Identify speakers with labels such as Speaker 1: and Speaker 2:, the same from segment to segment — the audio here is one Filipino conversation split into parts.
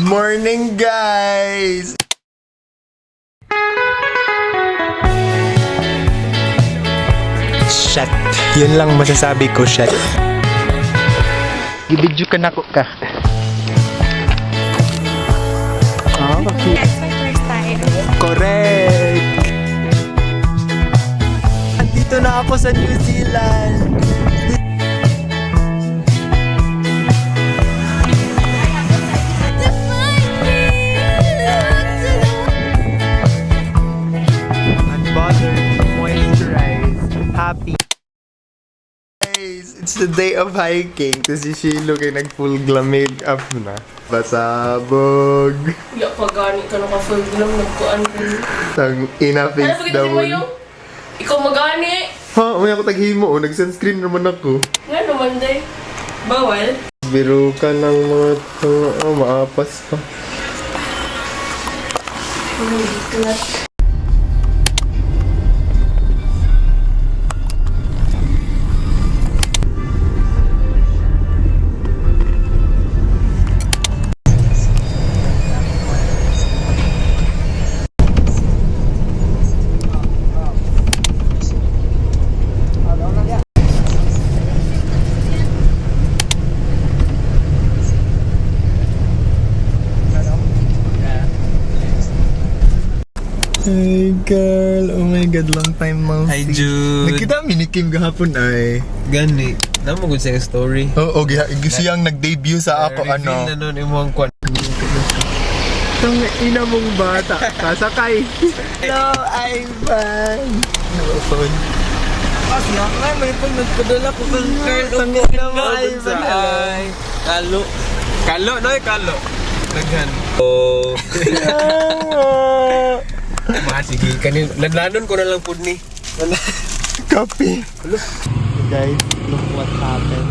Speaker 1: morning, guys! Shit. Yun lang masasabi ko, shit. Gibidyo ka na ko ka. Oh,
Speaker 2: That's my first time.
Speaker 1: correct! Andito na ako sa New Zealand. Unbothered, moisturized, happy. Guys, it's the day of hiking. Tapos si Shiloh kayo nag-full glam makeup na. Basabog.
Speaker 3: Ya pagani ka naka-full glam, nagkuan rin.
Speaker 1: Tang ina
Speaker 3: Ano
Speaker 1: face
Speaker 3: pagkita
Speaker 1: daw.
Speaker 3: mo yung? Ikaw magani.
Speaker 1: Ha, may ako taghimo. Nag-sunscreen naman ako.
Speaker 3: Nga naman day. Bawal.
Speaker 1: Biro ka ng mga maapas pa. Hey girl, oh my god, long time no see.
Speaker 4: Hi, Jude.
Speaker 1: Nakita minikim gahapon ay.
Speaker 4: Gani. Namo gud sa story.
Speaker 1: Oo, siyang nag-debut sa ako
Speaker 4: Reveal na nun imong kwan.
Speaker 1: Tang ina mong bata, kasakay. Hello, Ivan. No phone.
Speaker 4: Pas na nga may pag nagpadala ko kang girl
Speaker 1: Tang ina mo, Ivan.
Speaker 4: Kalo. Kalo noy kalo. Daghan. Oh. Sige kanin ladlanon ko na lang pud ni.
Speaker 1: Copy. Guys, look what happened.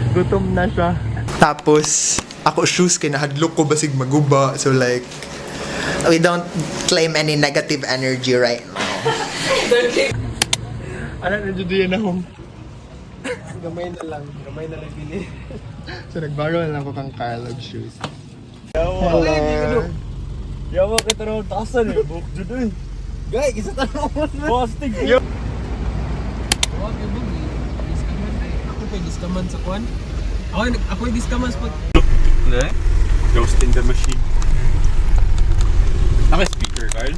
Speaker 1: Gutom na siya. Tapos, ako shoes kay nahadlok ko basig maguba. So like, we don't claim any negative energy right now. Ano na dito yan ako?
Speaker 4: Gamay na lang bili.
Speaker 1: So nagbago na lang ako kang Carlog shoes.
Speaker 4: Hello.
Speaker 1: Hello.
Speaker 4: Yawa kita raw taasan eh. Buk jud eh. Gay, isa tanong mo. Posting. Wag yung bugi. Diskaman ay. Ako pa diskaman sa kwan. Ako yung diskaman sa pag... Ne?
Speaker 5: Ghost in the machine. Naka-speaker, Carl?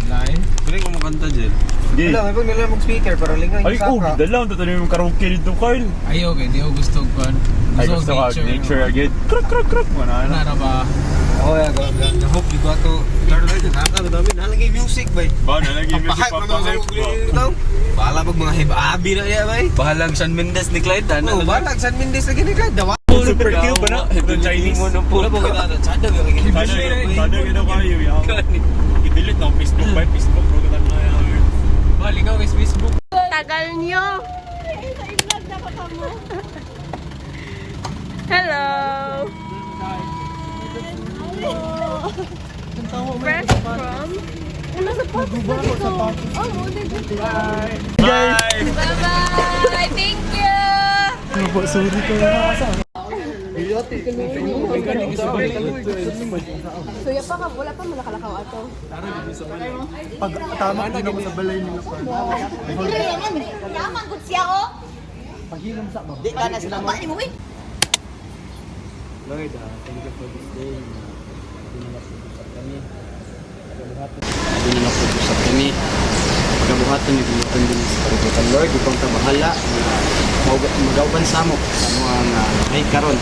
Speaker 4: Line? Pwede ko makanta dyan.
Speaker 5: Hindi.
Speaker 4: Wala, may pag nila mag-speaker para lingaw
Speaker 5: Ay,
Speaker 4: yung saka.
Speaker 5: dalaw. Tatanin yung karaoke dito, Carl.
Speaker 4: Ay, okay. Di ako gusto kwan.
Speaker 5: Ay, gusto ka. Nature again. Kruk, kruk, kruk. Mana na.
Speaker 4: Nara ba? Oo, I hope you got to... Laro na dyan. Nakakadami. Nalagay music, bay.
Speaker 5: Ba, nalagay mo si
Speaker 4: Papahype
Speaker 5: Papa
Speaker 4: na
Speaker 5: Hype
Speaker 4: sa
Speaker 5: ba?
Speaker 4: Bahala pag mga hibabi na niya, bay.
Speaker 6: Bahalag San Mendes ni Clyde, ano?
Speaker 4: Oo, bahala. San Mendes lagi ni Clyde. Dawa.
Speaker 5: Super cute ba na? Ito Chinese.
Speaker 6: Mo ng
Speaker 4: Wala
Speaker 6: pulo.
Speaker 4: po kita. Sada ba?
Speaker 5: Sada yun ako kayo. I-delete na Facebook by Facebook. Programan na yan.
Speaker 4: Balingaw is Facebook.
Speaker 3: Tagal nyo. Hello. Fresh from? Ano sa patos na to? Oh,
Speaker 5: Bye!
Speaker 3: bye-bye. Thank you.
Speaker 1: Ano po, sorry ko na.
Speaker 2: Suya pa ka, wala pa mo nakalakaw ato.
Speaker 1: Pag tama din ako sa balay nila pa.
Speaker 2: Yaman gud siya oh. Di ka na sila mo.
Speaker 6: Lord, thank you for this day. Pinapag-usap kami. Pagkabuhatan ni Bulutan din sa kaributan, Lord. Ikaw ang bahala. Magawaban sa mo sa mga ay karon.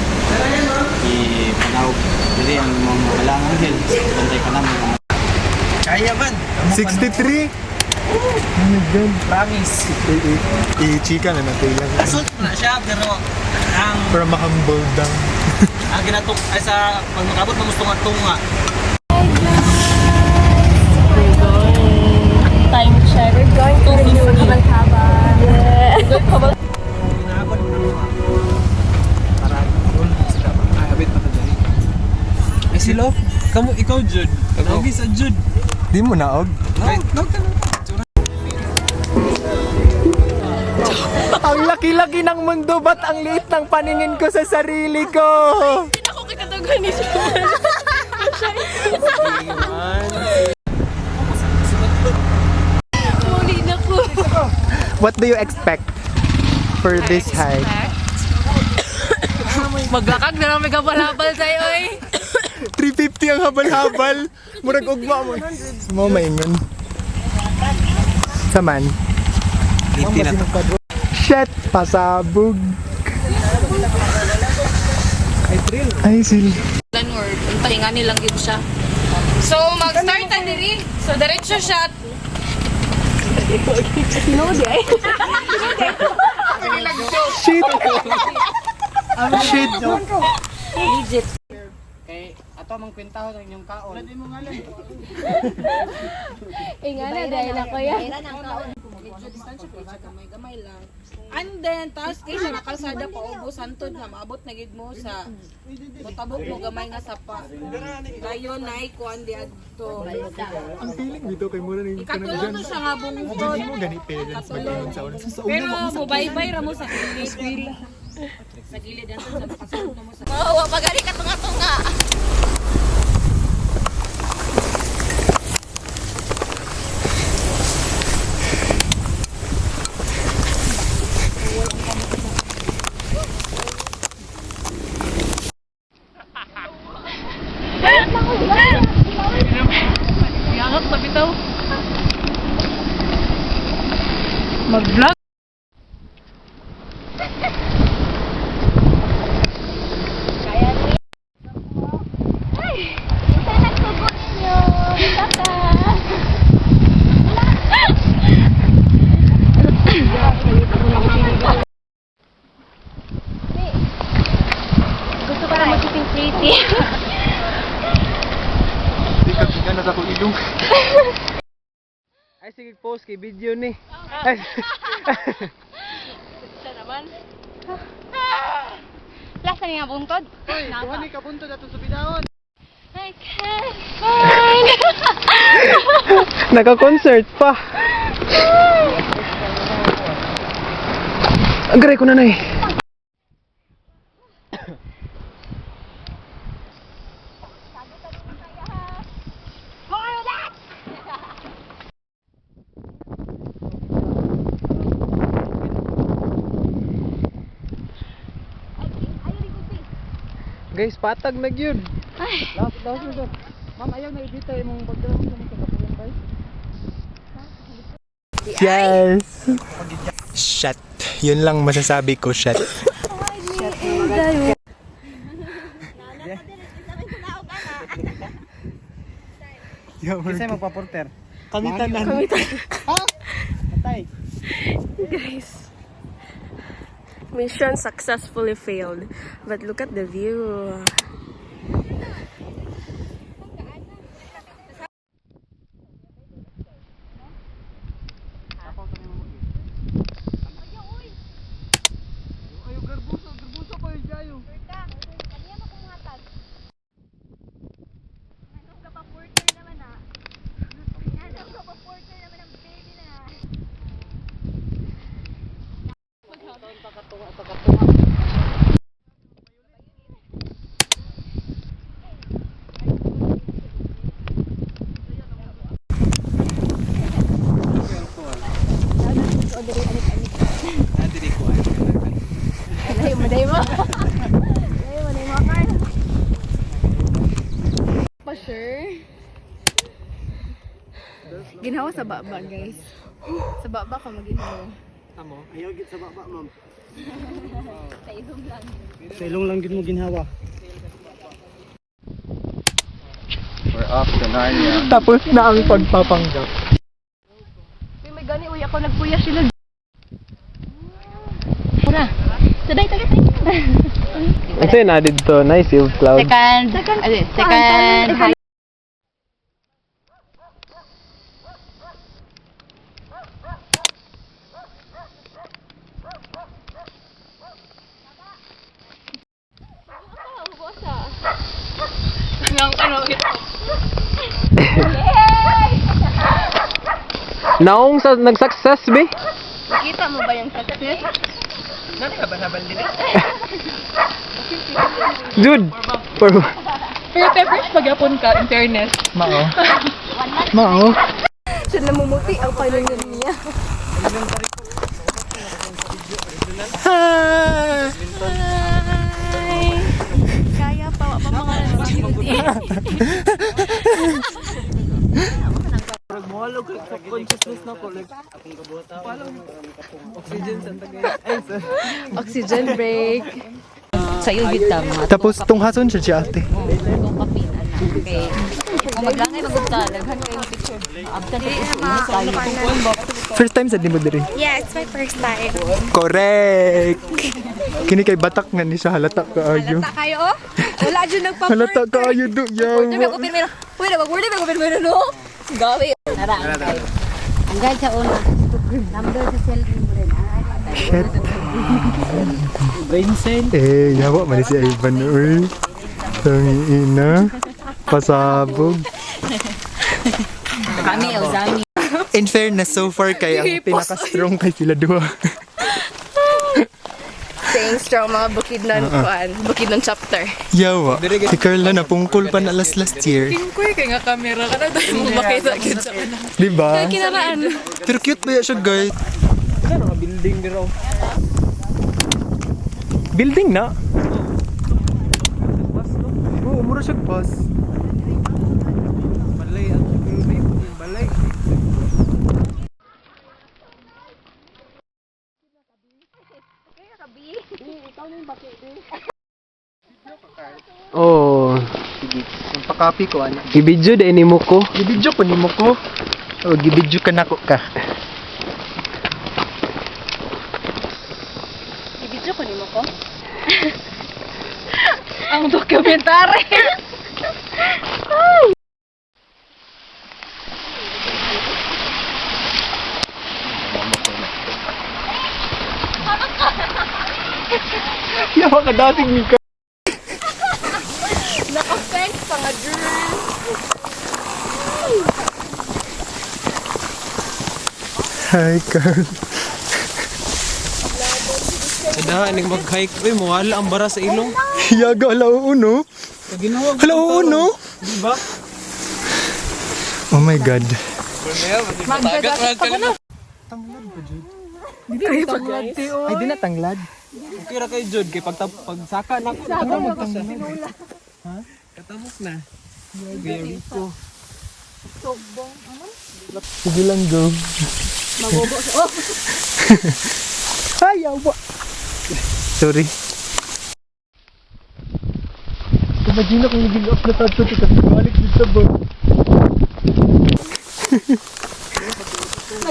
Speaker 6: Ipanawag dili ang mga halangan din. Bantay ka namin.
Speaker 4: Kaya man.
Speaker 1: 63? Oh my God.
Speaker 4: Promise.
Speaker 1: I-chika na natin lang.
Speaker 4: Asult na siya, pero ang
Speaker 1: Para makambol down.
Speaker 4: ginatok ay sa pag makabot mo gusto nga tunga.
Speaker 3: Time check. We're going to the new Kabantaban. Yeah.
Speaker 4: Inaabot mo na para roll sila ba? Habit pa dali. Ay silo, kamu ikaw Jud. Lagi sa Jud.
Speaker 1: Di mo naog?
Speaker 4: No, ka lang.
Speaker 1: Ang laki-laki ng mundo, ba't ang liit ng paningin ko sa sarili ko?
Speaker 3: Hindi na ako kikatugan ni Juan.
Speaker 1: What do you expect for this hike?
Speaker 3: Maglakag na lang may kabal-habal sa'yo eh.
Speaker 1: 350 ang habal-habal. Murag ugma mo. Mo maingon. Saman. Shit, pasabog. Ay, sil.
Speaker 3: Landward, ang pahinga nilang yun siya. So, mag-start na diri. So, diretso shot.
Speaker 1: Shit. Shit.
Speaker 3: Legit.
Speaker 6: Kay ato mang kwentaho ng inyong kaon.
Speaker 3: Nga na, dahil ako yan.
Speaker 2: Kailan ang kaon?
Speaker 3: Gamay lang. And then, taas kayo siya nakalsada pa ubos hantod na maabot na gid mo sa motabok mo gamay nga sapa. Dayon na ikuan di adto.
Speaker 1: Ang feeling dito kay mura ning
Speaker 3: Ikatulong to siya nga bungtod.
Speaker 1: gani parents sa una.
Speaker 3: Pero mubaybay ra mo sa gilid. Sa gilid yan sa pakasunod mo sa. Oh, pagari ka tunga-tunga. Yangat sa bitaw. Mag-vlog.
Speaker 2: Gusto ko na magiging pretty.
Speaker 1: Di ka tingnan na sa akong ilong.
Speaker 4: Ay, sige, post kay video ni. Ay.
Speaker 3: Siya naman.
Speaker 2: Lasa niya buntod.
Speaker 4: Kuha ni kapunto dato sa bidahon.
Speaker 2: I can't find.
Speaker 1: Naka-concert pa. Ang garay ko na na eh.
Speaker 4: Guys, patag na gyud.
Speaker 6: Last na dyan. Ma'am, ayaw na i-dito imong background sa mga kapulan tayo.
Speaker 1: Yes. Shut. Yun lang masasabi ko, shut.
Speaker 6: Kasi magpa-porter.
Speaker 1: Kamitanan.
Speaker 6: Patay.
Speaker 3: Guys, mission successfully failed. But look at the view.
Speaker 2: Ginawa sa baba, guys. Sa baba ka maginawa.
Speaker 6: Tamo, ayaw gid sa baba, ma'am. Sa ilong lang gid mo ginhawa.
Speaker 1: We're off to Narnia. Tapos na ang pagpapanggap.
Speaker 2: May gani, uy, ako nagpuya sila. Mura. Saday, tagay.
Speaker 4: Ito na dito, nice yung cloud.
Speaker 2: Second. Second.
Speaker 4: Naong sa nag-success be?
Speaker 2: Nakita mo ba yung success?
Speaker 4: Dude.
Speaker 3: Pero peppers pagyapon ka, in fairness.
Speaker 1: Mao. Mao.
Speaker 3: Siya namumuti ang paningin niya.
Speaker 1: Hi!
Speaker 2: Kaya pa, wa pa mga
Speaker 4: Mahalo ka sa consciousness na ko. Like, oxygen sa tagay. Ay, sir.
Speaker 2: oxygen break. Sa'yo yun tama.
Speaker 1: Tapos tunghason siya si ate.
Speaker 2: Kung kapinan na. Okay. Kung maglangay magpunta, laghan kayong picture. Abtan ko.
Speaker 1: First time sa di mo diri.
Speaker 7: Yeah, it's my first time.
Speaker 1: Correct! Kini kay batak nga ni siya halata kaayo.
Speaker 7: Halata kayo, oh? Wala dyan
Speaker 1: Halata kaayo do
Speaker 2: Order
Speaker 1: yawa.
Speaker 2: ko pirmero. Uy, mag-order ko pirmero, no? Gawi. Nara. Hanggang sa una. Number sa cellphone mo rin.
Speaker 1: Shit.
Speaker 4: Brain cell.
Speaker 1: Eh, yawa man si Ivan uy. Tangina. Pasabog.
Speaker 2: Kami, Ozami.
Speaker 1: In fairness, so far kay ang pinaka-strong kay sila duha.
Speaker 7: Staying strong, mga bukid ng kuan, bukid ng chapter.
Speaker 1: Yawa. Si Carla napungkol pa na last year.
Speaker 3: Kuy kay nga camera ka na dahil mo makita gyud sa kana.
Speaker 1: Diba?
Speaker 7: Kinaraan.
Speaker 1: Pero cute ba siya guys?
Speaker 4: Ano nga building dito?
Speaker 1: Building na? Oo, mura siya bus.
Speaker 4: Balay ang building. Balay.
Speaker 1: Oh, yung pakapi ko ana.
Speaker 4: Ibidyo din ni mo ko.
Speaker 1: Gibidyo ko nimo ko. O gibidyo ka nako ka.
Speaker 7: Ibidyo ko ni mo ko. Ang dokumentary.
Speaker 1: Yawa ka dating ni ka.
Speaker 7: Naka-fence pa nga, girl.
Speaker 1: Hi, Carl.
Speaker 4: Sada ning mag-hike. Uy, mawala ang bara sa ilong.
Speaker 1: Yaga, hala uno.
Speaker 4: Ginawag.
Speaker 1: Hala uno.
Speaker 4: Di ba?
Speaker 1: Oh my God.
Speaker 4: Magdagat ka na.
Speaker 1: Ay, di na tanglad.
Speaker 4: Okay ra kay Jud kay pagsaka na ko. Ha? Katamos na. Very ko.
Speaker 1: Sige lang, go. Mabobo. Oh! Ay, yawa. Sorry. Imagine kung naging up na tato ito kasi balik dito sa boat.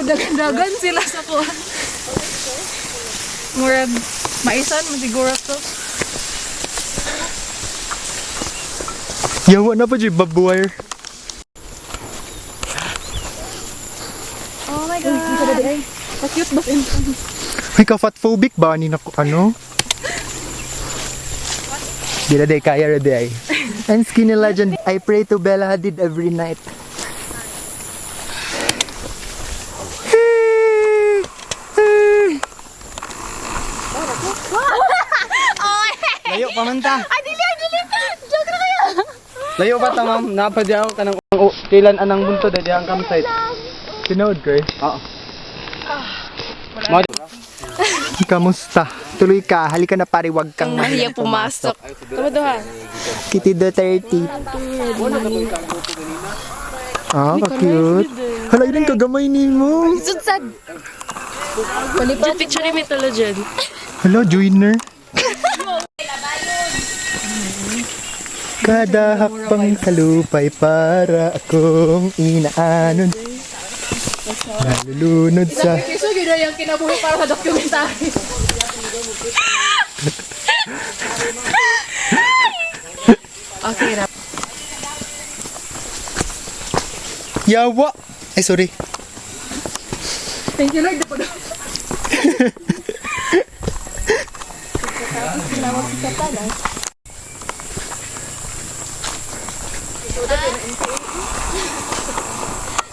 Speaker 3: Nagdagan sila sa kuan. Murag maisan mo siguro to.
Speaker 1: Yawa na pa dyan, babuwire.
Speaker 7: Oh my God.
Speaker 3: Pa-cute ba in?
Speaker 1: May ka-fatphobic ba? Ano? Di na day, kaya na day. And skinny legend, I pray to Bella Hadid every night.
Speaker 6: Layo pa man ta.
Speaker 7: Ay, dili. Joke na kayo.
Speaker 6: Layo pa ta ma'am. Napadyaw ka ng kailan anang bunto dadi ang campsite.
Speaker 1: Tinood ko eh.
Speaker 6: Oo.
Speaker 1: Kamusta? Tuloy ka, halika na pare, wag kang
Speaker 7: Mahiya pumasok. Kamuduha.
Speaker 1: Kitty the 30. Ah, ka-cute. Hala, ilan kagamay ni mo.
Speaker 7: Sudsad. Malipad. Picture ni Mitolo dyan.
Speaker 1: Hala, joiner. Kada hakbang salupay para akong inaanon. Nalulunod sa...
Speaker 3: So yun na yung kinabuhi para sa dokumentary. Okay na.
Speaker 1: Yawa! Ay, sorry.
Speaker 3: Thank you Lord.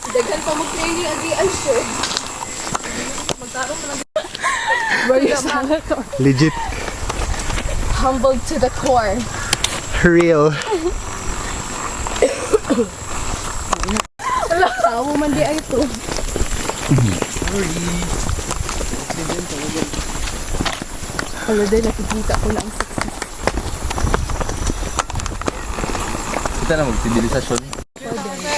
Speaker 3: Daghan pa mag-training agi ay sure. Magtarong na lang.
Speaker 1: Legit.
Speaker 7: Humbled to the core.
Speaker 1: Real.
Speaker 7: Tawo man di ay ito.
Speaker 2: Holiday, nakikita ko lang sa
Speaker 4: Kita na magsibilisasyon.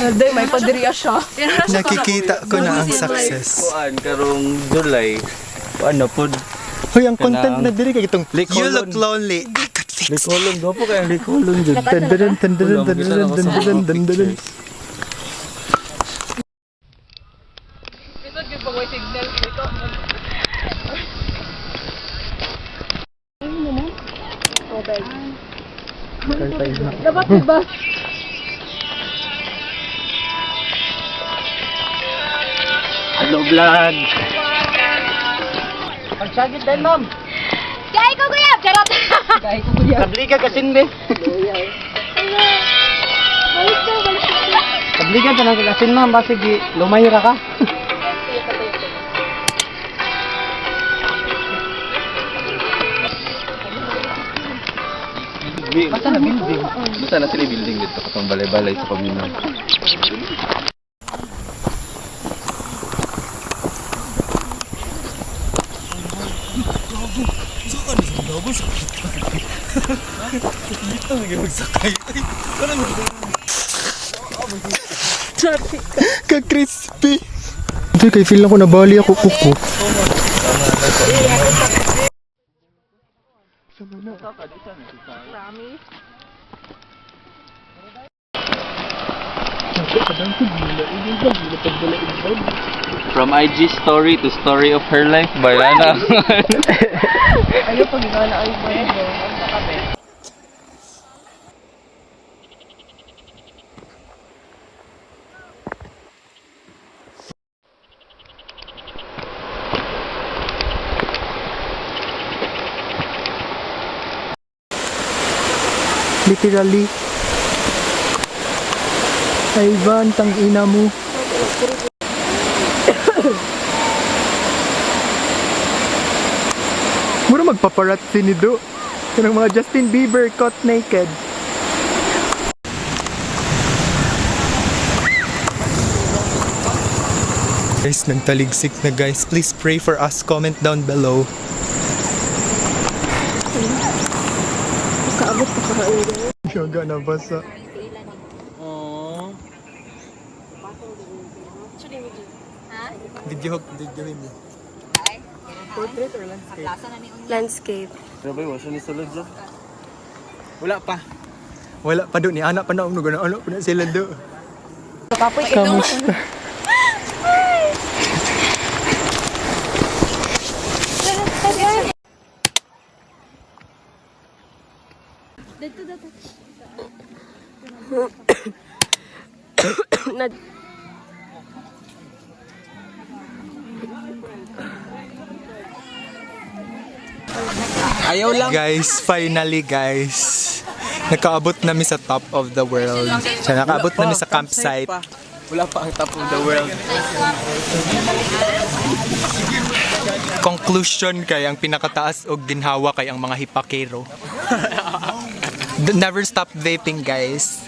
Speaker 2: holiday, may padiriya siya.
Speaker 1: Nakikita ko na ang success.
Speaker 4: Kuan karong July. Ano po?
Speaker 1: Hoy, ang content na diri kay itong
Speaker 4: Lake
Speaker 1: You
Speaker 4: Holon.
Speaker 1: look lonely. I could fix it.
Speaker 4: Likolong gapo kay Likolong jud.
Speaker 1: Dandadan, dandadan, dandadan, dandadan, dandadan.
Speaker 2: Dapat diba?
Speaker 6: Hello, vlog. Pagsagit din, ma'am.
Speaker 2: Kaya ko kuya! Charot! Kaya ko kuya.
Speaker 6: Kabli ka kasin, be.
Speaker 2: Balik ka, balik ka.
Speaker 6: Kabli ka tanang kasin, ma'am. Basta lumayra ka.
Speaker 4: Basta na building. Basta na sila building dito katong balay-balay sa pamilya.
Speaker 1: Ka-crispy. Ito, kay feel lang ko nabali ako kuko.
Speaker 4: From IG story to story of her life by Lana.
Speaker 2: Ayaw pag ikaw na ay mo.
Speaker 1: Literally. Ivan, tang ina mo. Mura magpaparazzi ni Do. Kanang mga Justin Bieber caught naked. Guys, nagtaligsik na guys. Please pray for us. Comment down below.
Speaker 2: Kaabot pa karain.
Speaker 1: Yaga na basa. Video mo. Portrait or landscape?
Speaker 2: Landscape.
Speaker 4: Grabe, wala siya ni sulod dyan.
Speaker 1: Wala pa doon. Ni anak pa na umno. Anak pa na sila doon.
Speaker 2: Kapoy ito.
Speaker 1: Kamusta?
Speaker 4: Ayaw lang.
Speaker 1: Guys, finally guys. Nakaabot namin sa top of the world. So, nakaabot namin sa campsite.
Speaker 4: Wala pa ang top of the world.
Speaker 1: Conclusion kay ang pinakataas og ginhawa kay ang mga hipakero. Never stop vaping, guys.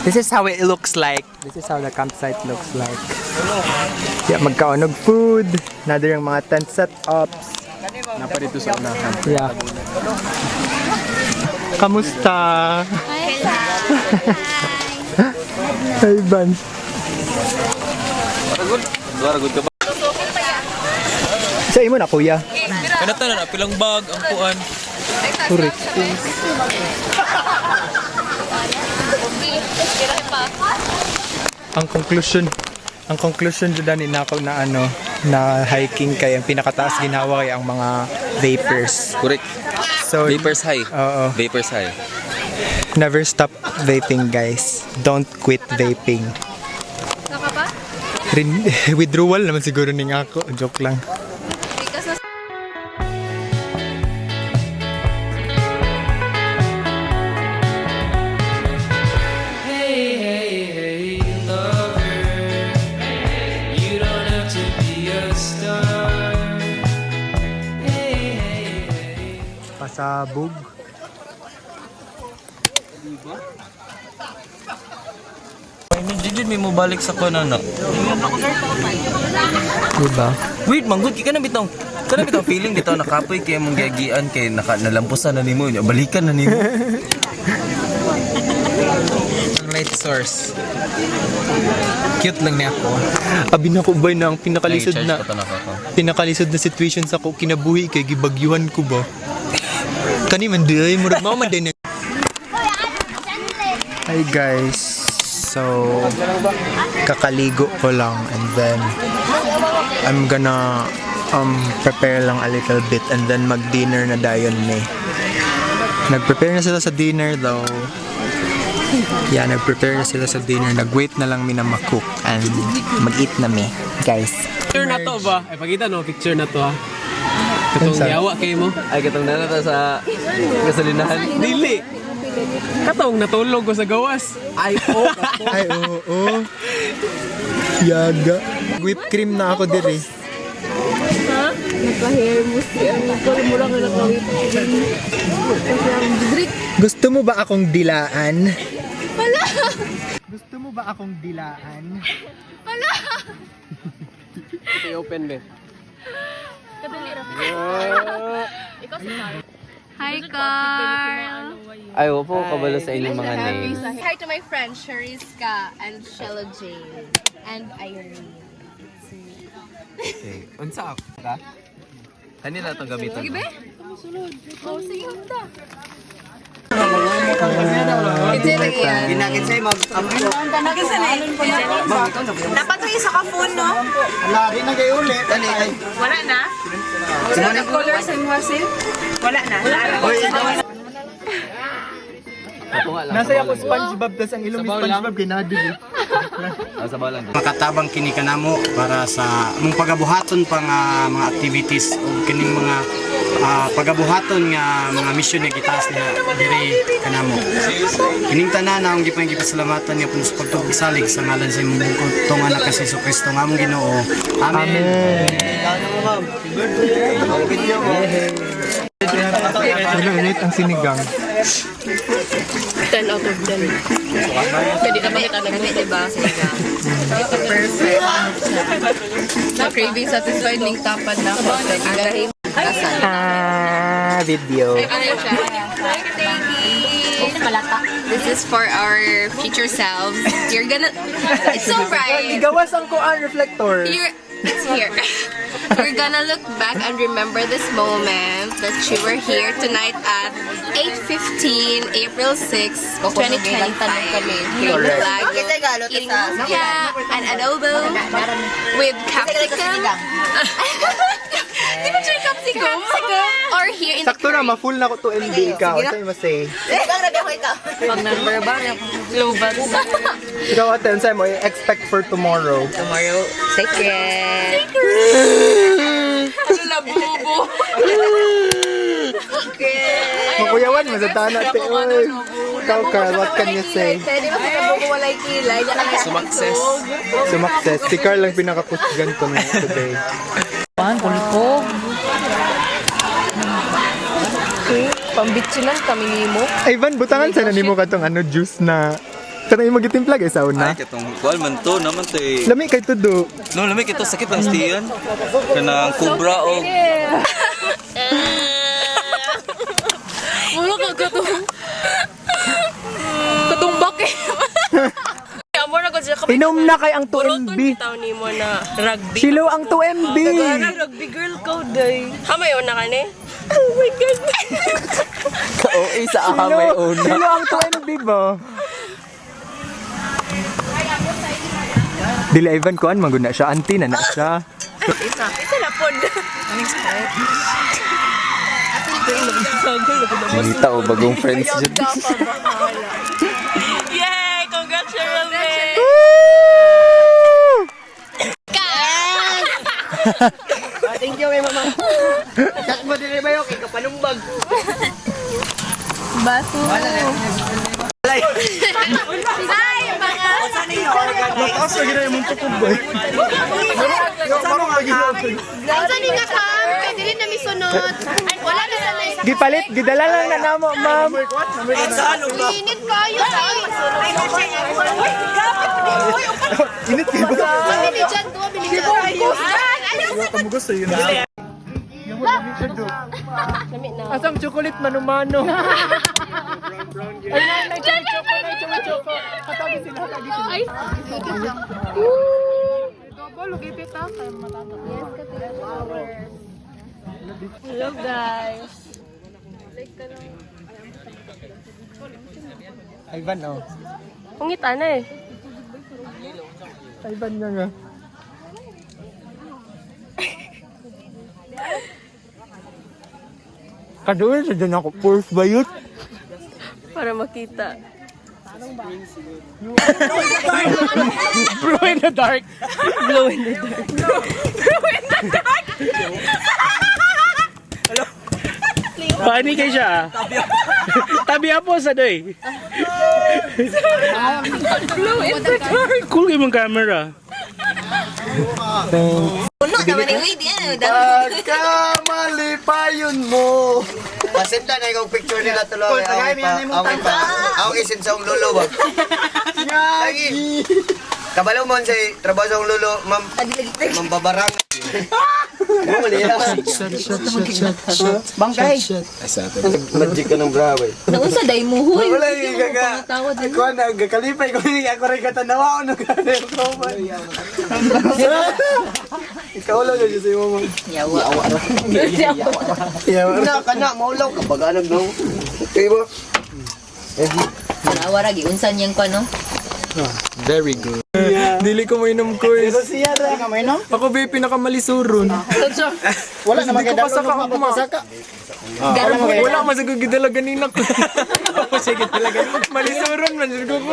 Speaker 1: This is how it looks like. This is how the campsite looks like. Yeah, magkaonog food. Another yung mga tent setups.
Speaker 4: Napa dito sa unahan.
Speaker 1: Yeah. Kamusta? Hi, Van.
Speaker 4: Good ka ba?
Speaker 1: Sa imo na, kuya.
Speaker 4: Kanata na pilang bag ang puan.
Speaker 1: Correct. Ang conclusion dyan ni nako na ano, na hiking kay ang pinakataas ginawa kay ang mga vapors.
Speaker 4: Correct.
Speaker 1: So,
Speaker 4: Vapors high.
Speaker 1: oo.
Speaker 4: Vapors high.
Speaker 1: Never stop vaping, guys. Don't quit vaping. Withdrawal naman siguro ni ako. Joke lang. Pasabog.
Speaker 4: Jujud may mo balik sa kuno no.
Speaker 1: Diba?
Speaker 4: Wait, manggod ka na bitong. Sana bitaw feeling bitaw nakapoy kay mong giagian kay nalampusan na nimo, balikan na nimo. Ang light source. Cute lang niya ako.
Speaker 1: Abi na ko ba na ang pinakalisod na situation sa ko kinabuhi kay gibagyuhan ko ba. Kani man day murag mao man day na. Hi guys. So kakaligo ko lang and then I'm gonna prepare lang a little bit and then mag-dinner na dayon ni. Nag-prepare na sila sa dinner though. Yeah, nag-prepare na sila sa dinner. Nag-wait na lang mi na ma-cook and mag-eat na mi, guys.
Speaker 4: Picture na to ba? Ay pakita no, picture na to ha. Katong yawa kay mo. Ay katong na sa gasolinahan. Dili. Katong natulog ko sa gawas. Ay
Speaker 1: Ay, oo. Yaga. Whipped cream na ako diri.
Speaker 2: Naka-hair mo siya. Ikaw mo lang naka-whip cream.
Speaker 1: Gusto mo ba akong dilaan? Wala! Gusto mo ba akong dilaan?
Speaker 4: Okay, open be.
Speaker 7: Hi, Carl!
Speaker 4: Ay, po kabalo sa inyong mga names.
Speaker 7: Hi to my friends, Shariska and Shella Jane and Irene.
Speaker 4: Okay. Unsa ako ka? Kanila to gamiton.
Speaker 7: Sige, be? Oh, sige, handa.
Speaker 6: Ginagin sa'yo
Speaker 3: Dapat may isa ka phone, no?
Speaker 6: Wala rin na kayo ulit.
Speaker 3: Wala na? Wala na colors and wasin? Wala na.
Speaker 1: Nasa ako SpongeBob, tas ang ilong ni SpongeBob kinadili.
Speaker 4: Sa balang.
Speaker 6: Makatabang kini kanamo para sa mong pagabuhaton pa nga mga activities o kining mga pagabuhaton nga mga mission nga gitaas niya diri kanamo. Kining tanan ang gipasalamatan nga punos pagtugsalig sa ngalan sa imong bungkod tong anak ka sa Kristo nga among Ginoo. Amen.
Speaker 1: Ano init ang sinigang?
Speaker 7: 10 out of 10. Pwede na ba kita nag-meet, diba? Sinigang. Perfect. Craving satisfied ning tapad na ako. Agahin.
Speaker 1: Video.
Speaker 7: This is for our future selves. You're gonna... It's so bright.
Speaker 1: Gawas ang kuan reflector.
Speaker 7: It's here. We're gonna look back and remember this moment that you were here tonight at 8:15, April 6, 2025. Here the flag, eating lumpia and adobo with capsicum. Di ba siya capsicum? Or here in the
Speaker 1: Sakto na, ma-full na ko to MD ikaw. Sa'yo masay.
Speaker 7: Pag number ba? Global.
Speaker 1: Ikaw ate, sa'yo mo, expect for tomorrow.
Speaker 7: Tomorrow, secret.
Speaker 3: Ano na, bubo?
Speaker 1: Makuyawan mo sa tanat. Ikaw, Carl, what can you say?
Speaker 7: Di ba sa bubo walay kilay?
Speaker 4: Sumakses.
Speaker 1: Sumakses. Si Carl lang pinakakusgan ko na today.
Speaker 7: Pambitsunan kami nimo.
Speaker 1: Ay, Van, butangan sana nimo ka tong juice na... Tanong yung magitimpla kay sauna.
Speaker 4: Ay, katong kual man to naman to eh.
Speaker 1: Lami kay tudo.
Speaker 4: No, lamig ito sakit ang stiyan. Kanang kubra o.
Speaker 7: Wala ka katong... Katong bakit? Amo na ko siya kami.
Speaker 1: Inom na kay ang 2MB.
Speaker 7: Tao ni mo na rugby.
Speaker 1: Silo ang 2MB.
Speaker 7: Rugby girl ko, day. Hamayon na ka ni? Oh my God.
Speaker 4: Oo, sa ahamay una.
Speaker 1: Silo ang 2MB ba? Dili Ivan kuan maguna siya, auntie na siya.
Speaker 7: Isa na pod.
Speaker 4: Nita o bagong friends dyan.
Speaker 7: Yay! Congratulations!
Speaker 6: Thank you kay mama. Sak mo dili ba yo kay kapanumbag.
Speaker 7: Baso.
Speaker 6: Alay.
Speaker 7: Hi, mga...
Speaker 1: Nakaso gina yung tukod boy.
Speaker 7: Asa ni nga ka? Pwede rin na misunod. Wala na sa list.
Speaker 1: Gipalit, gidala lang na namo, ma'am.
Speaker 7: Init kayo sa
Speaker 1: Init kayo ba?
Speaker 7: Bili dyan, 2 bili dyan.
Speaker 1: Kamu gusto yun. Asam chocolate mano-mano. Ay, nay, choco. Hatagi sila.
Speaker 7: Hello guys.
Speaker 1: Ivan, oh.
Speaker 7: Pungit na eh.
Speaker 1: Ivan nga. Kaduin sa dyan ako, pulse ba yun?
Speaker 7: Para makita.
Speaker 1: Glow in the dark.
Speaker 7: Glow in the dark.
Speaker 4: Paani kay siya? Tabi po sa doy.
Speaker 7: Glow in the dark.
Speaker 4: Cool yung camera.
Speaker 7: Puno naman yung way diyan.
Speaker 1: Pagkamalipayon mo.
Speaker 6: Pasinta na ikaw picture nila tuloy. Ako isin sa lulo ba? Lagi. Kabalo mo sa trabaho sa lulo, ma'am. Mambabarang. Bangkay. Magic ka ng bravo.
Speaker 2: Naunsa day mo huy.
Speaker 6: Wala yung gaga. Ako na, gakalipay ko yung ako rin katanawa ko nung kanil ko. Ikaw lang yun sa iyo mo. Yawa. Na, kana, maulaw ka. Baganag na. Okay ba?
Speaker 2: Nawara giunsan yang ko no.
Speaker 1: Very good. Dili ko mainom ko eh.
Speaker 6: Pero siya ra. Ka mainom?
Speaker 1: Ako ba yung pinakalisuron?
Speaker 6: Wala na maganda.
Speaker 1: Wala masagod gidala ganina ko. Sige talaga. Malisuron man ko ko.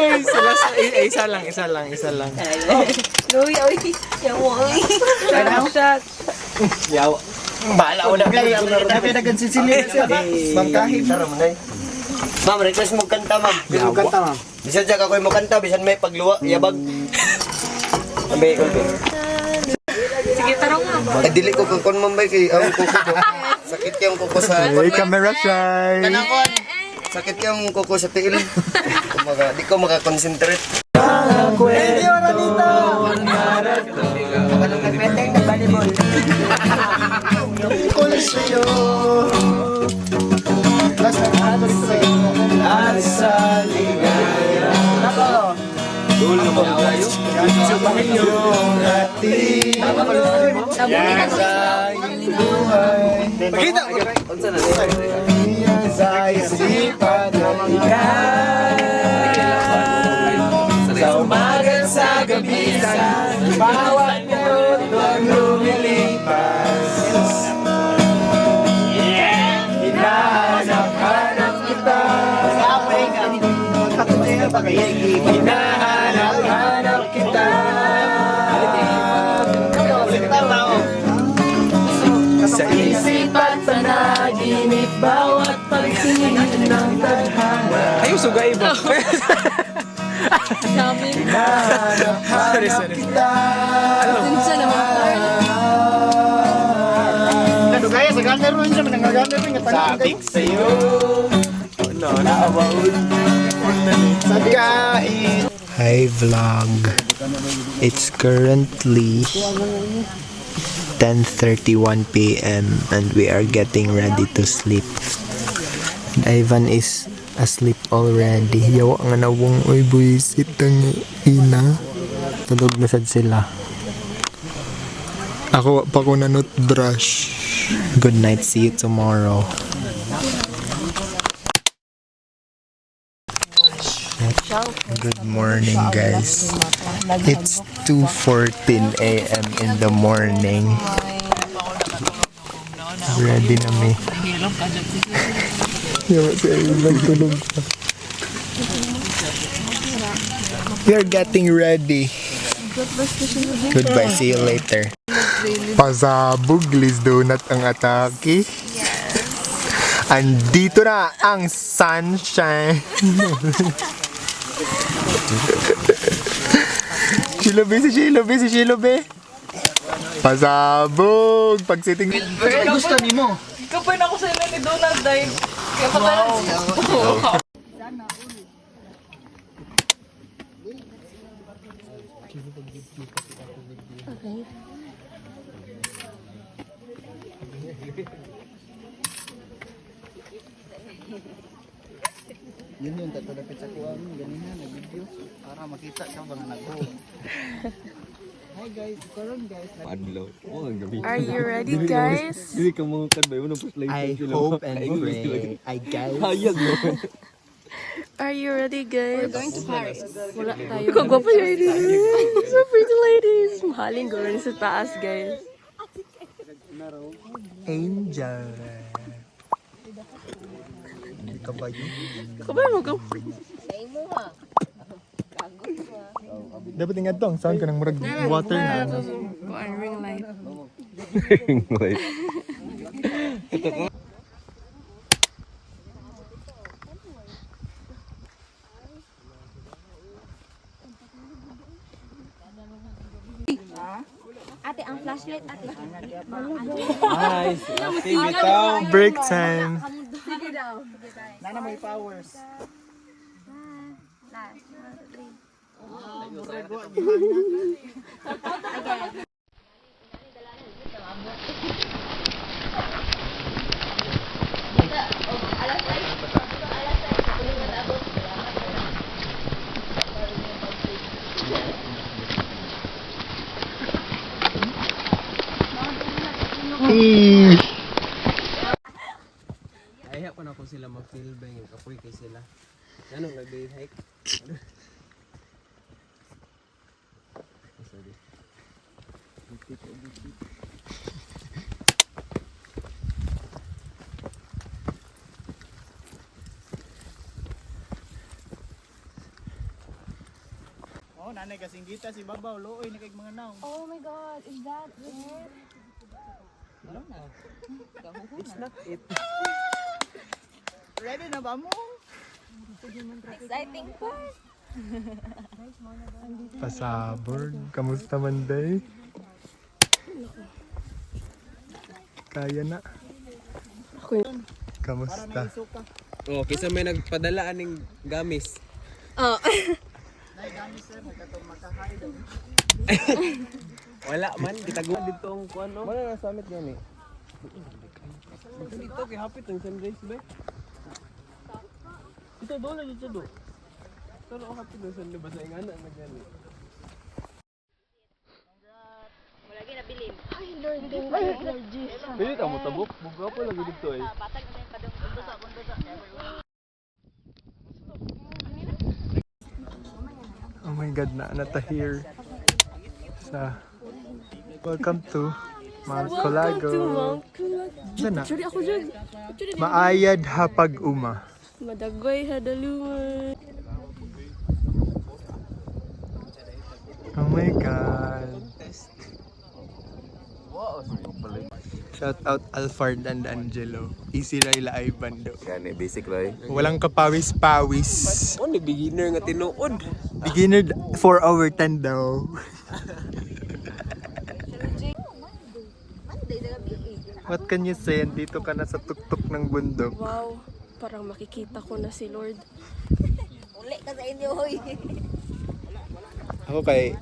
Speaker 1: Isa lang.
Speaker 2: Uy, yawa.
Speaker 6: Shot. Yawa. Bahala ko na. Dapat na gansisilip siya. Bangkahin. Ma'am, request mo kanta, ma'am. Bisan siya kakoy mo kanta, bisan may pagluwa, yabag. Ambe, okay.
Speaker 7: Sige, tarong nga.
Speaker 6: Ay, dili ko kung mambay kay ang kuko ko. Sakit yung kuko sa...
Speaker 1: Hey, camera shy.
Speaker 6: Kanakon. Sakit yung kuko sa tiil. Di ko makakonsentrate. Pwede oras dito! Kapalong nagmeteng, nag-volleyball. Kung sa'yo at sa ligaya. Dulo mo tayo. Sa Panginoon ating Pakita! Sa isipan ng sa umaga sa gabi sa bawat minuto lumilipas. Hinahanap-hanap kita. Hinahanap-hanap kita. Sa isipan sa naginip bawat pagtingin ng tadhana.
Speaker 1: Ayun, sugay ba?
Speaker 6: Hinahanap-hanap kita.
Speaker 2: Unsa naman
Speaker 6: Nadugaya sa gander ron siya, manangagander ron. Sabik sa'yo. Naawaon. Sagkain.
Speaker 1: Hi vlog. It's currently 10:31 p.m. and we are getting ready to sleep. And Ivan is asleep already. Yawa nga nawong oy buisit ang ina. Tulog na sad sila. Ako pa ko na brush. Good night. See you tomorrow. Good morning, guys. It's 2:14 a.m. in the morning. Ready na mi. Yawa si Ivan, tulog pa. We are getting ready. Goodbye, see you later. Pasabog, Liz Donut ang atake. Andito na ang sunshine. Si Shilobe. Pasabog. Pagsiting.
Speaker 6: Gusto ni mo?
Speaker 3: Kapag ako sa ilo ni Donald dahil kaya pa
Speaker 6: Yun yun, tatulapit sa kuwang ganina, nag-video. Para makita ka ba nga nag-go. Hi guys, karon guys.
Speaker 4: Adlaw. Oh, ang gabi.
Speaker 7: Are you ready, guys?
Speaker 4: Dili ka mo kan ba yun ang puslay.
Speaker 6: I hope and pray. I guys.
Speaker 4: Hayag mo.
Speaker 7: Are you ready, guys? We're going to Paris.
Speaker 2: Wala tayo.
Speaker 7: Kagwapo ladies. So pretty ladies. Mahaling gawin sa taas, guys.
Speaker 1: Angel. Kabayo.
Speaker 7: Kabay mo ka.
Speaker 1: Dapat ingat to, ang sound ka ng murag water na.
Speaker 7: Ring light.
Speaker 2: Ate, ang flashlight, ate.
Speaker 4: Nice. Okay, bitaw.
Speaker 1: Break time.
Speaker 2: Sige daw.
Speaker 6: Nana may powers.
Speaker 2: Last, 1, 2, 3.
Speaker 4: Ay, pa na ko sila mag-feel ba yung kapoy kay sila. Ano, nag-day hike? Sorry.
Speaker 6: Oh, nanay kasing kita si Babaw, looy na kay mga naong.
Speaker 2: Oh my God, is that it?
Speaker 4: It's not it.
Speaker 6: Ready na ba mo?
Speaker 2: Exciting part.
Speaker 1: Pasabog. Kamusta man, day? Kaya na. Kamusta?
Speaker 6: Suka.
Speaker 4: Oh, kisa may nagpadala aning gamis.
Speaker 7: Oh.
Speaker 6: Nay gamis sir, nagkatong makahay daw.
Speaker 4: Wala man, gitaguan dito ang kuan no. Wala na summit yan eh. Dito kay hapit ang sunrise ba? Dito do na dito do. Pero ako hapit ang sunrise ba sa ingana na gani. Pili ta mo tabok, buga pa lagi dito eh.
Speaker 1: Oh my God, nata here sa welcome to Mount Colago. Sana.
Speaker 7: Actually, ako dyan.
Speaker 1: Maayad hapag uma.
Speaker 7: Madagway hadaluman.
Speaker 1: Oh my God. Shout out Alfard and Angelo. Easy Rayla ay bando.
Speaker 4: Yan eh, basic lang.
Speaker 1: Walang kapawis-pawis.
Speaker 4: Oh, ni beginner nga tinuod.
Speaker 1: Beginner 4 over 10 daw. What can you say? Dito ka na sa tuktok ng bundok.
Speaker 7: Wow, parang makikita ko na si Lord.
Speaker 2: Uli ka sa inyo, hoy.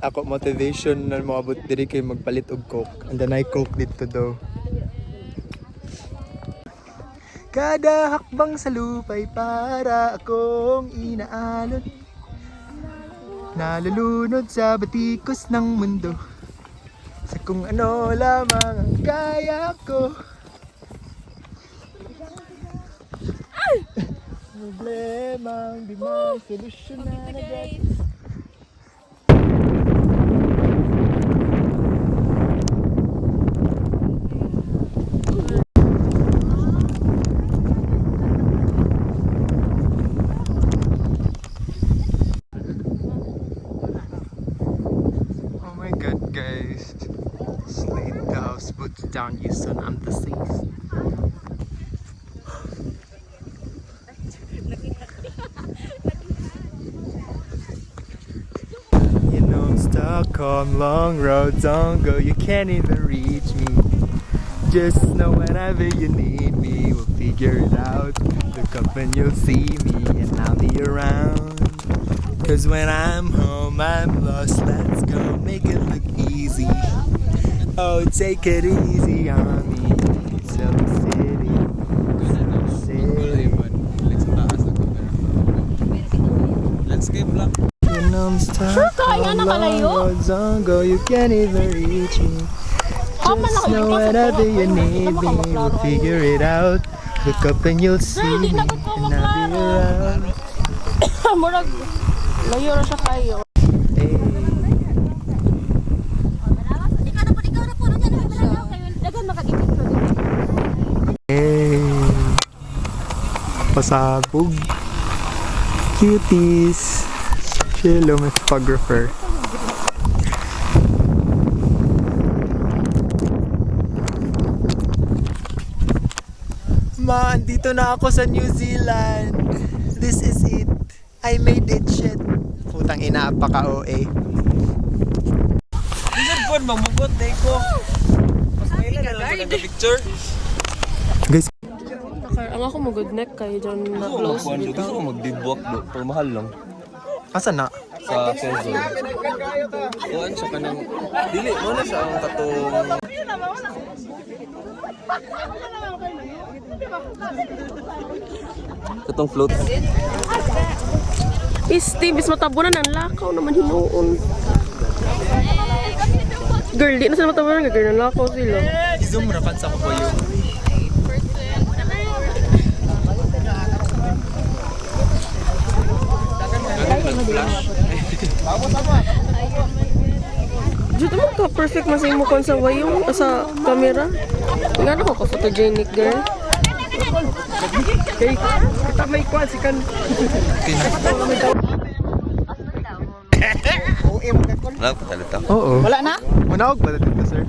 Speaker 1: Ako motivation na moabot diri kay magpalit og coke. And then I coke dito daw. Kada hakbang sa lupay para akong inaalon. Nalulunod sa batikos ng mundo. Sa kung ano lamang ang kaya ko. Problemang di may solusyonan agad. Oh my God, guys. Slate the house, boots down, you son, I'm the safe. You know I'm stuck on long roads, don't go, you can't even reach me. Just know whenever you need me, we'll figure it out. Look up and you'll see me, and I'll be around. Cause when I'm home, I'm lost, let's go, make it look easy. Oh, take it easy on me. Silk City.
Speaker 4: Landscape lang.
Speaker 1: When I'm stuck on long roads on go, you can't even reach me. Just know whenever you need me, we'll figure it out. Look up and you'll see me, and I'll be around.
Speaker 3: Murag, layo na siya kayo.
Speaker 1: Hey. Hey. Pasabog. Cuties. Hello, my photographer. Ma, andito na ako sa New Zealand. This is it. I made it, shit. Putang ina, apaka-OA.
Speaker 4: Isang phone, mamugot, ko. Mas kailan na lang picture.
Speaker 1: Guys,
Speaker 3: Ang ako mo good neck kayo dyan na close
Speaker 4: Gusto ko mag-dibwak do, pero mahal lang.
Speaker 1: asa na?
Speaker 4: Sa Quezon. Kuhaan siya ka ng... Dili, mo na siya ang katong... Katong float.
Speaker 3: Steve, is matabunan ang lakaw naman hinuon. Girl, di na sila matabunan, girl, ang lakaw sila.
Speaker 1: I-zoom rapan sa ko po yun.
Speaker 3: Dito mo ka perfect masay mo kon sa wayong sa camera. Nga ako ka photogenic girl.
Speaker 1: Okay, kita may kwan si kan.
Speaker 4: Wala pa talita.
Speaker 1: Oo. Wala na? Manawag ba dito, sir?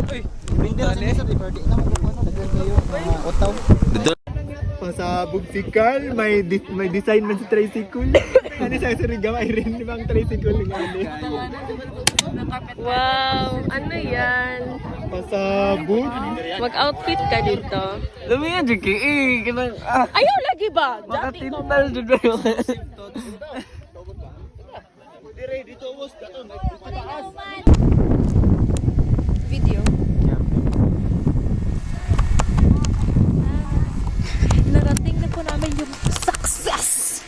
Speaker 1: Pasabog si Carl, may design man sa tricycle. Ano sa sarigaw ay rin limang tricycle ng ano.
Speaker 3: Wow, ano yan?
Speaker 1: Pasabog.
Speaker 3: Mag-outfit ka dito.
Speaker 4: Alam mo yan, Jiki, kinang...
Speaker 3: Ayaw lagi ba?
Speaker 4: Makatintal dyan na yun.
Speaker 7: Video.
Speaker 2: Narating na po namin yung success.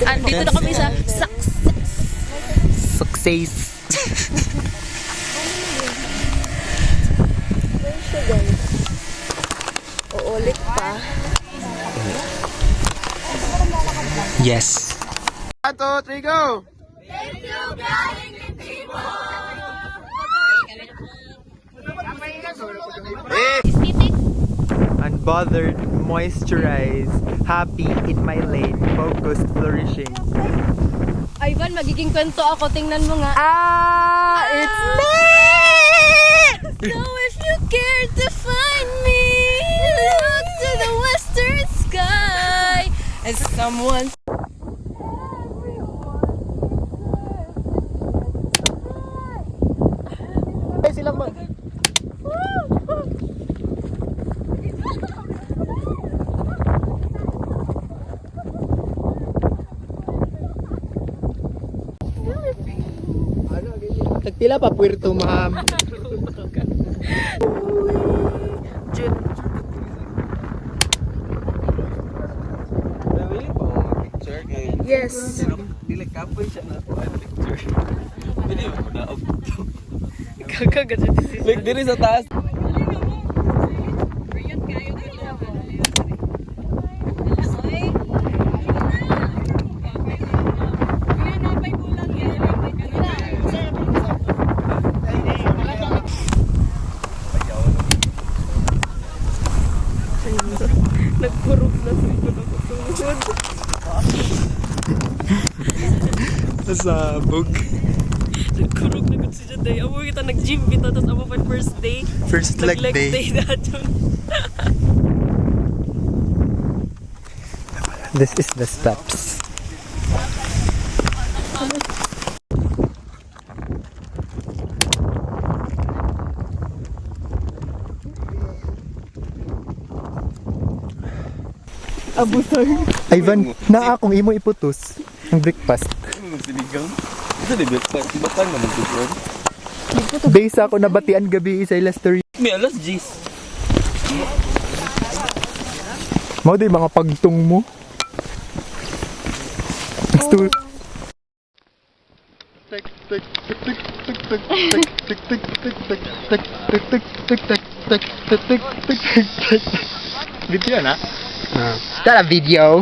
Speaker 3: Andito na kami sa success.
Speaker 1: Success.
Speaker 3: Uulit pa.
Speaker 1: Yes. 1, 2, 3, go! Unbothered, moisturized, happy, in my lane, focused, flourishing.
Speaker 2: Ivan, magiging kwento ako. Tingnan mo nga.
Speaker 1: It's
Speaker 2: So if you care to find me, look to the western sky as someone.
Speaker 1: Ay, sila man. Tagpila pa Puerto, ma'am.
Speaker 4: Nabili pa ako mag-picture kay...
Speaker 3: Yes.
Speaker 4: Dili kapoy siya na ako ang picture. Pwede mo na ako.
Speaker 3: Kakagat siya dito.
Speaker 4: Like, diri sa taas.
Speaker 3: Nagpurog na sa
Speaker 1: Pasabog.
Speaker 3: Nagkurog na gud siya day. Amo kita nag-gym bitaw tas amo pa first day.
Speaker 1: First leg day.
Speaker 3: daton.
Speaker 1: This is the steps. Ivan, na akong imo iputos ang breakfast.
Speaker 4: Ano sinigang? Ito di breakfast. Baka naman picture.
Speaker 1: Base ako nabatian gabi sa ila story.
Speaker 4: May alas 10.
Speaker 1: Mao di mga pagtong mo. Gusto. Video na? Tara video.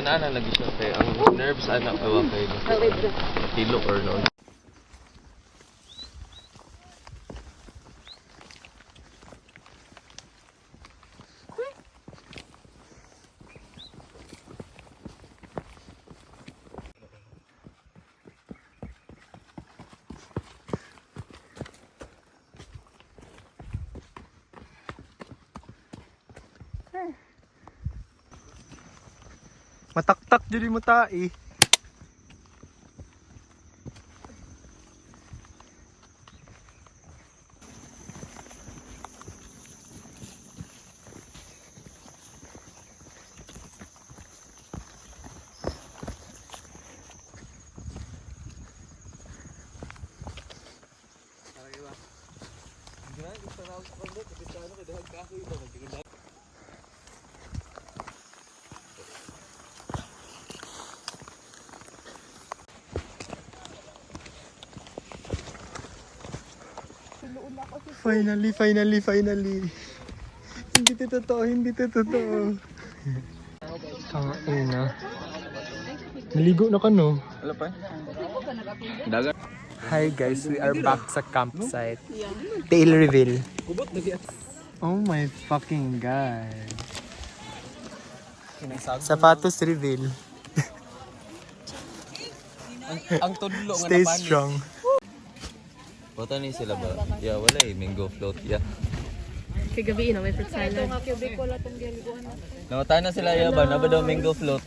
Speaker 8: Ana lagi siya kay ang nerves anak kawa kay tilo or no.
Speaker 1: Mataktak diri mo tai. Finally. Hindi to totoo. Ang ina. Naligo na ka no?
Speaker 8: Wala pa.
Speaker 1: Hi guys, we are back sa campsite. Tail reveal. Oh my fucking god. Sapatos reveal.
Speaker 8: Ang tudlo nga
Speaker 1: Stay
Speaker 8: napanis.
Speaker 1: strong.
Speaker 8: Bota ni sila ba? Yeah, wala eh mango float yeah.
Speaker 2: Kagabi, may fruit salad.
Speaker 8: Namata na sila ya ba? Na ba daw mango float?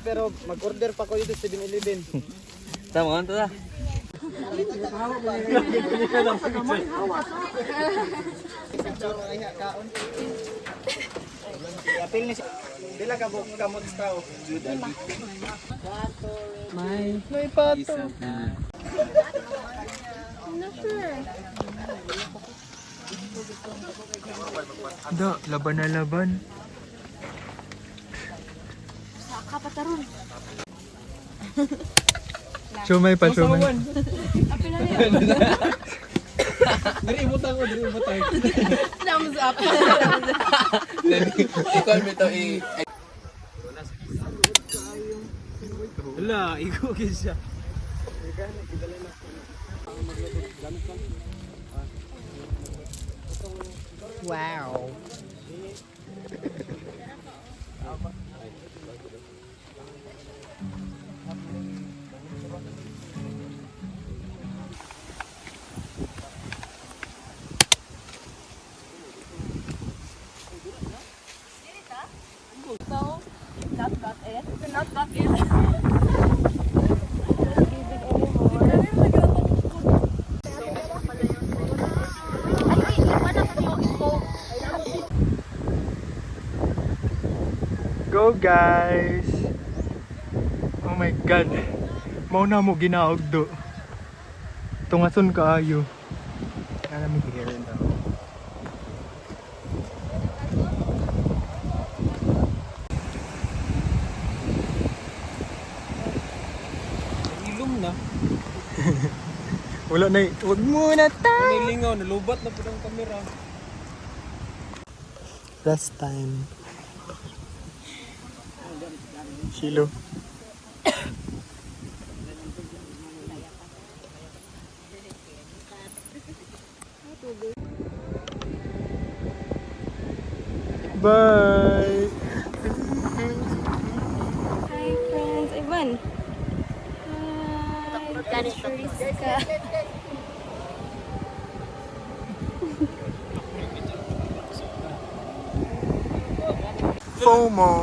Speaker 6: Pero mag-order pa ko dito sa 7-Eleven.
Speaker 8: Tama kan ta.
Speaker 6: Apil ni Dila ka mo kamot straw.
Speaker 1: May pato. Da, laban na laban.
Speaker 2: Kapataron.
Speaker 1: Sumay pa.
Speaker 4: Diri imutang ko, diri imutang.
Speaker 2: Thumbs up.
Speaker 8: Ikaw mi to i
Speaker 4: Wala, iko gyud siya.
Speaker 1: Wow. Go guys! Oh my god! Mauna mo ginaog do. Tungason kaayo. Alam mo here daw.
Speaker 4: Ilum na.
Speaker 1: Wala na wag muna tayo!
Speaker 4: Nilingaw, nalubat na po ng kamera.
Speaker 1: Last time. Shilo. Bye!
Speaker 2: Hi friends, Ivan. Hi, Triska.
Speaker 1: FOMO.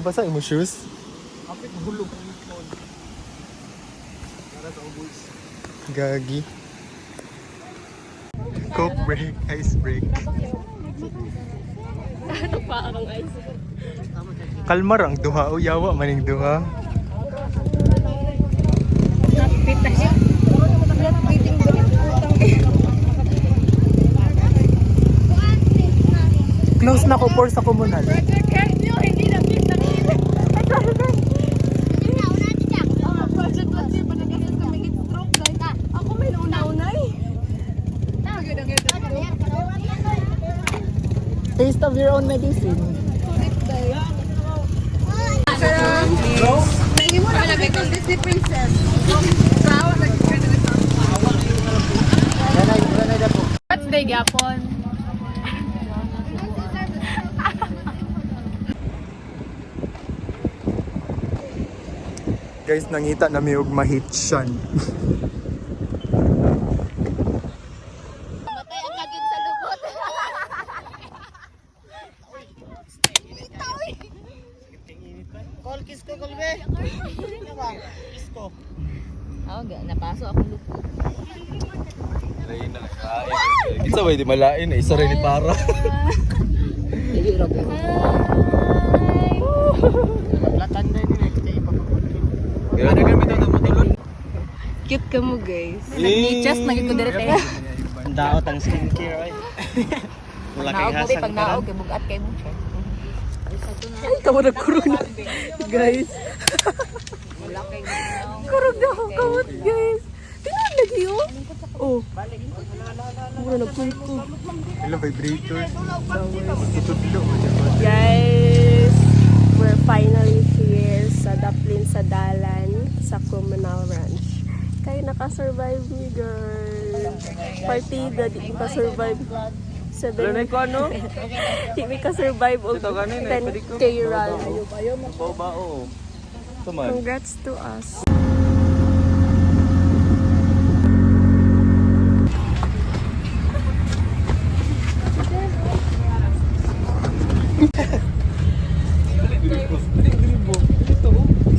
Speaker 1: Nabasa mo shoes?
Speaker 4: Kapit hulog ang phone. Para sa ubos.
Speaker 1: Gagi. Coke break, ice break. Kalmar ang duha o yawa maning duha. Close na ko for sa komunal. Taste of your own medicine.
Speaker 2: Disney princess. What's the gapon?
Speaker 1: Guys, nangita na may og mahitsyan.
Speaker 2: Matay ang kagin sa lubot. Napasok ako lupot.
Speaker 8: Isa ba di malain? Isa rin ni para. Gano'n na gamit ang matulog.
Speaker 7: Cute ka mo, guys.
Speaker 2: Nag-nichas, naging ko direct eh.
Speaker 6: Ang daot ang skincare ay. Wala kay
Speaker 2: Naog mo
Speaker 6: hasang
Speaker 2: pag naog, kay bugat kay mo.
Speaker 7: Ay, tamo na corona. Guys. Kurog na ako kawat, guys. Tingnan lagi yun. Oh. Mura na ko.
Speaker 1: Hello, vibrator. Itudlo.
Speaker 7: Guys, we're finally here sa Daplin sa Dalan sa Communal Ranch. Kayo nakasurvive me, girl. Partida, di ko ka-survive. 7. Di ko ka-survive og 10K run.
Speaker 8: Bao-bao. Tuman.
Speaker 7: Congrats to us.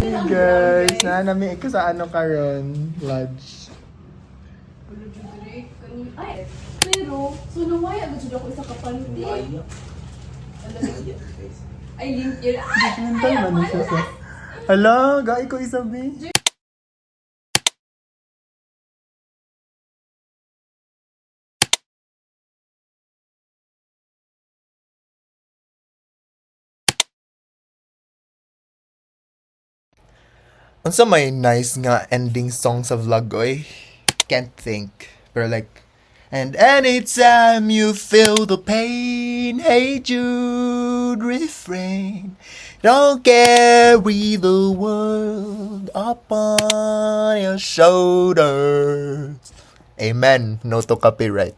Speaker 1: Hey guys, naanami ko sa ano karon, lodge.
Speaker 2: Pero, sunumaya, gusto ko isa kapanti. Ay, linkir.
Speaker 1: Mental man ni siya sa. Hala, gai ko isabi. Unsa may nice nga ending song sa vlog oy? Can't think. Pero like, and anytime you feel the pain, hey Jude, refrain. Don't carry the world upon your shoulders. Amen. No to copyright.